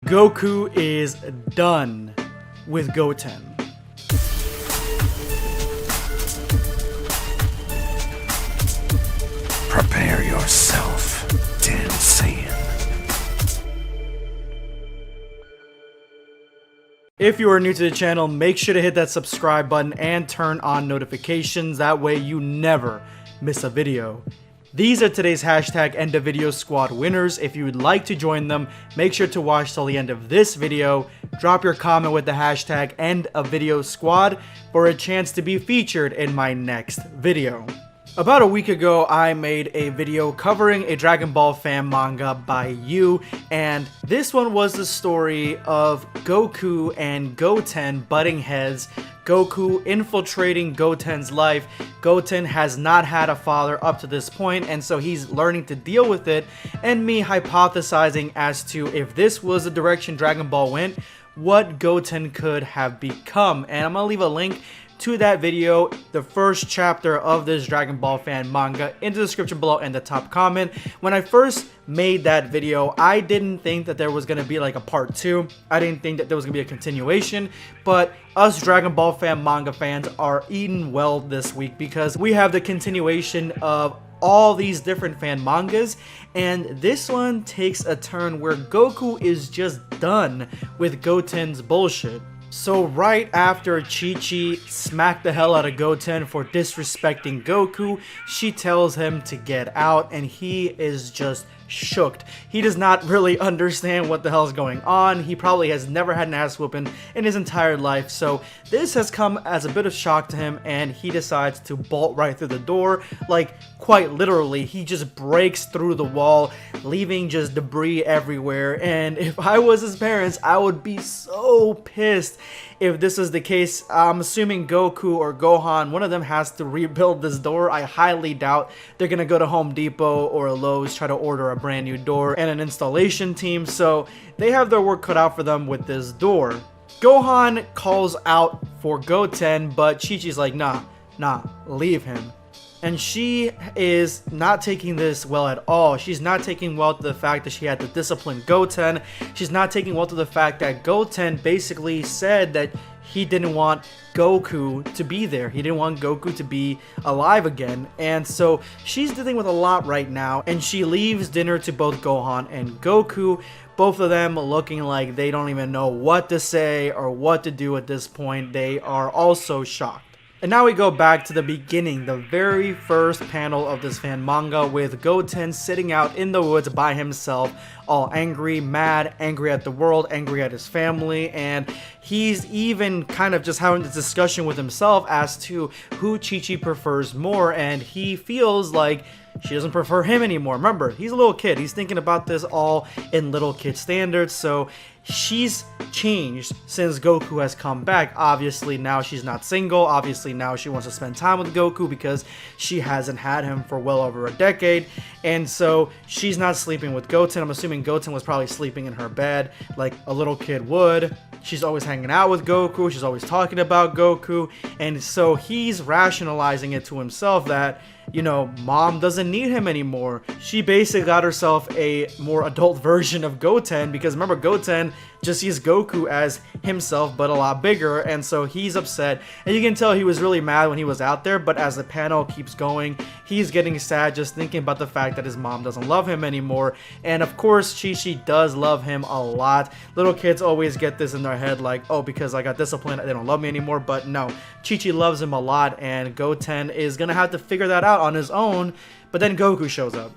Goku is done with Goten. Prepare yourself, Dan Saiyan. If you are new to the channel, make sure to hit that subscribe button and turn on notifications. That way you never miss a video. These are today's hashtag end of video squad winners. If you would like to join them, make sure to watch till the end of this video. Drop your comment with the hashtag end of video squad for a chance to be featured in my next video. About a week ago, I made a video covering a Dragon Ball fan manga by you, and this one was the story of Goku and Goten butting heads, Goku infiltrating Goten's life. Goten has not had a father up to this point, and so he's learning to deal with it, and me hypothesizing as to if this was the direction Dragon Ball went, what Goten could have become. And I'm gonna leave a link to that video, the first chapter of this Dragon Ball fan manga, in the description below and the top comment. When I first made that video, I didn't think that there was going to be like a part 2. I didn't think that there was going to be a continuation, but us Dragon Ball fan manga fans are eating well this week because we have the continuation of all these different fan mangas, and this one takes a turn where Goku is just done with Goten's bullshit. So right after Chichi smacked the hell out of Goten for disrespecting Goku, she tells him to get out, and he is just shooked. He does not really understand what the hell is going on. He probably has never had an ass whooping in his entire life, so this has come as a bit of shock to him, and he decides to bolt right through the door. Like, quite literally, he just breaks through the wall, leaving just debris everywhere. And if I was his parents, I would be so pissed if this is the case. I'm assuming Goku or Gohan, one of them has to rebuild this door. I highly doubt they're gonna go to Home Depot or Lowe's, try to order a brand new door and an installation team, so they have their work cut out for them with this door. Gohan calls out for Goten, but Chichi's like, nah, leave him. And she is not taking this well at all. She's not taking well to the fact that she had to discipline Goten. She's not taking well to the fact that Goten basically said that he didn't want Goku to be there. He didn't want Goku to be alive again. And so she's dealing with a lot right now. And she leaves dinner to both Gohan and Goku. Both of them looking like they don't even know what to say or what to do at this point. They are also shocked. And now we go back to the beginning, the very first panel of this fan manga, with Goten sitting out in the woods by himself, all angry, mad, angry at the world, angry at his family, and he's even kind of just having this discussion with himself as to who Chichi prefers more, and he feels like she doesn't prefer him anymore. Remember, he's a little kid. He's thinking about this all in little kid standards, so she's changed since Goku has come back. Obviously, now she's not single. Obviously, now she wants to spend time with Goku because she hasn't had him for well over a decade. And so she's not sleeping with Goten. I'm assuming Goten was probably sleeping in her bed like a little kid would. She's always hanging out with Goku. She's always talking about Goku. And so he's rationalizing it to himself that, you know, mom doesn't need him anymore. She basically got herself a more adult version of Goten, because remember, Goten just sees Goku as himself but a lot bigger, and so he's upset. And you can tell he was really mad when he was out there, but as the panel keeps going, he's getting sad just thinking about the fact that his mom doesn't love him anymore. And of course, Chichi does love him a lot. Little kids always get this in their head like, oh, because I got disciplined, they don't love me anymore. But no, Chichi loves him a lot, and Goten is gonna have to figure that out on his own. But then Goku shows up,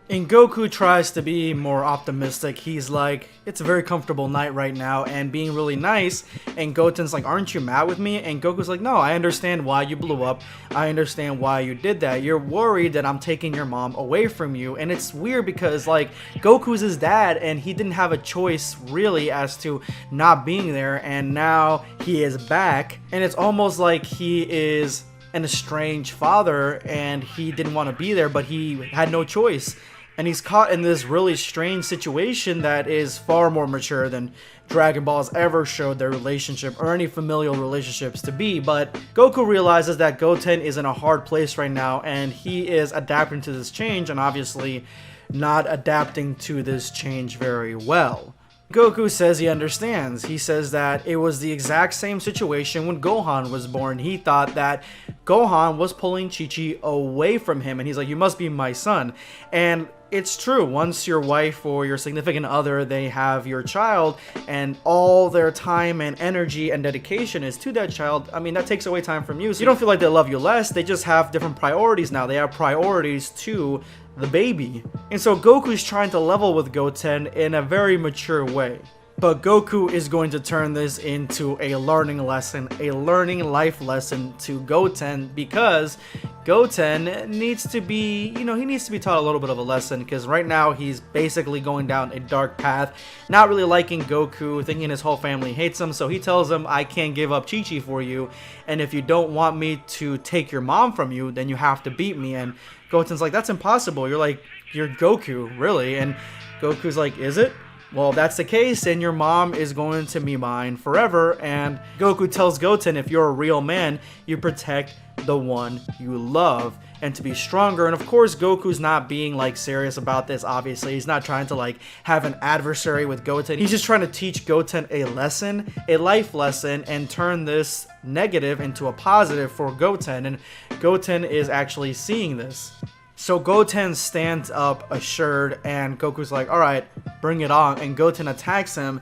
and Goku tries to be more optimistic. He's like, it's a very comfortable night right now, and being really nice. And Goten's like, aren't you mad with me? And Goku's like, no, I understand why you blew up. I understand why you did that. You're worried that I'm taking your mom away from you. And it's weird because, like, Goku's his dad, and he didn't have a choice really as to not being there, and now he is back, and it's almost like he is an estranged father, and he didn't want to be there, but he had no choice. And he's caught in this really strange situation that is far more mature than Dragon Ball's ever showed their relationship or any familial relationships to be. But Goku realizes that Goten is in a hard place right now, and he is adapting to this change, and obviously not adapting to this change very well. Goku says he understands. He says that it was the exact same situation when Gohan was born. He thought that Gohan was pulling Chi-Chi away from him, and he's like, you must be my son. And it's true. Once your wife or your significant other, they have your child, and all their time and energy and dedication is to that child, I mean, that takes away time from you. So you don't feel like they love you less. They just have different priorities now. They have priorities to the baby. And so Goku's trying to level with Goten in a very mature way. But Goku is going to turn this into a learning lesson, a learning life lesson to Goten, because Goten needs to be, he needs to be taught a little bit of a lesson, because right now he's basically going down a dark path, not really liking Goku, thinking his whole family hates him. So he tells him, I can't give up Chi-Chi for you, and if you don't want me to take your mom from you, then you have to beat me. And Goten's like, that's impossible. You're Goku, really? And Goku's like, is it? Well, if that's the case, then your mom is going to be mine forever. And Goku tells Goten, if you're a real man, you protect the one you love, and to be stronger. And of course, Goku's not being serious about this. Obviously, he's not trying to have an adversary with Goten. He's just trying to teach Goten a lesson, a life lesson, and turn this negative into a positive for Goten. And Goten is actually seeing this. So Goten stands up assured, and Goku's like, alright, bring it on. And Goten attacks him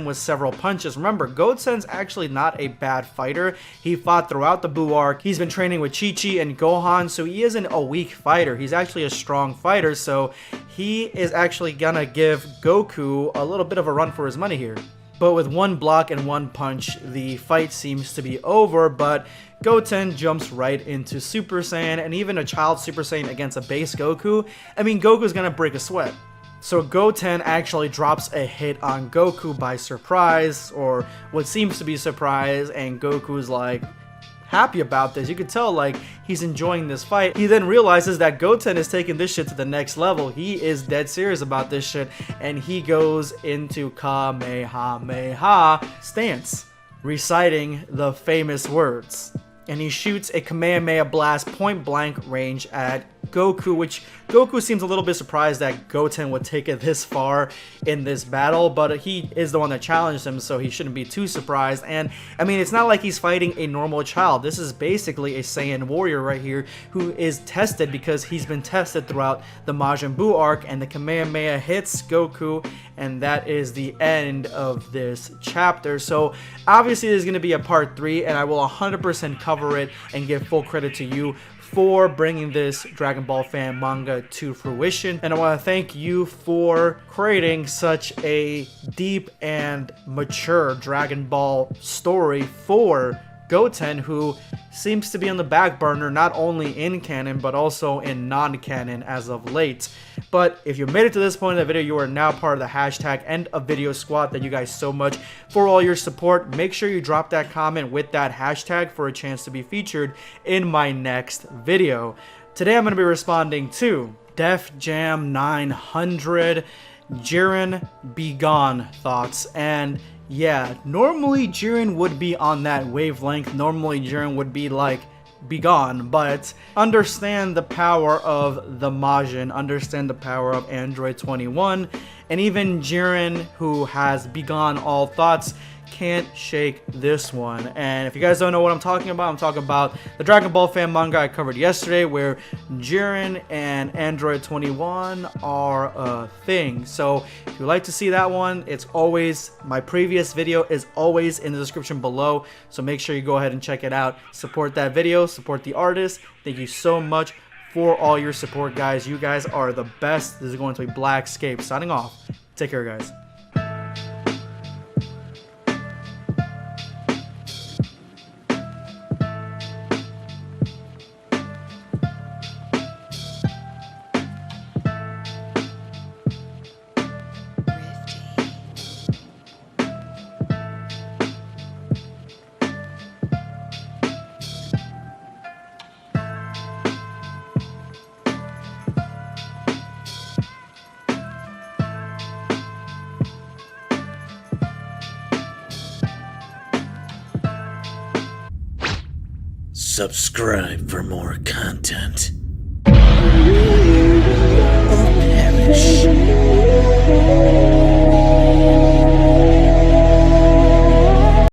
with several punches. Remember, Goten's actually not a bad fighter. He fought throughout the Buu arc. He's been training with Chi-Chi and Gohan, so he isn't a weak fighter. He's actually a strong fighter, so he is actually gonna give Goku a little bit of a run for his money here. But with one block and one punch, the fight seems to be over, but Goten jumps right into Super Saiyan, and even a child Super Saiyan against a base Goku, I mean, Goku's gonna break a sweat. So Goten actually drops a hit on Goku by surprise, or what seems to be surprise, and Goku's happy about this. You could tell he's enjoying this fight. He then realizes that Goten is taking this shit to the next level. He is dead serious about this shit, and he goes into Kamehameha stance, reciting the famous words. And he shoots a Kamehameha blast point blank range at Goku, which Goku seems a little bit surprised that Goten would take it this far in this battle, but he is the one that challenged him, so he shouldn't be too surprised. And I mean, it's not like he's fighting a normal child. This is basically a Saiyan warrior right here who is tested, because he's been tested throughout the Majin Buu arc, and the Kamehameha hits Goku, and that is the end of this chapter. So obviously there's going to be a part 3, and I will 100% cover it and give full credit to you for bringing this Dragon Ball fan manga to fruition. And I want to thank you for creating such a deep and mature Dragon Ball story for Goten, who seems to be on the back burner not only in canon but also in non-canon as of late. But if you made it to this point in the video, you are now part of the hashtag End of Video Squad. Thank you guys so much for all your support. Make sure you drop that comment with that hashtag for a chance to be featured in my next video. Today I'm going to be responding to Def Jam 900 Jiren Be Gone thoughts. And yeah, normally Jiren would be on that wavelength. Normally Jiren would be be gone, but understand the power of the Majin, understand the power of Android 21, and even Jiren, who has begone all thoughts, can't shake this one. And if you guys don't know what I'm talking about the Dragon Ball fan manga I covered yesterday, where Jiren and Android 21 are a thing. So if you'd like to see that one, it's always, my previous video is always in the description below, so make sure you go ahead and check it out. Support that video, support the artist. Thank you so much for all your support, guys. You guys are the best. This is going to be BlackScape signing off. Take care, guys. Subscribe for more content. Or perish.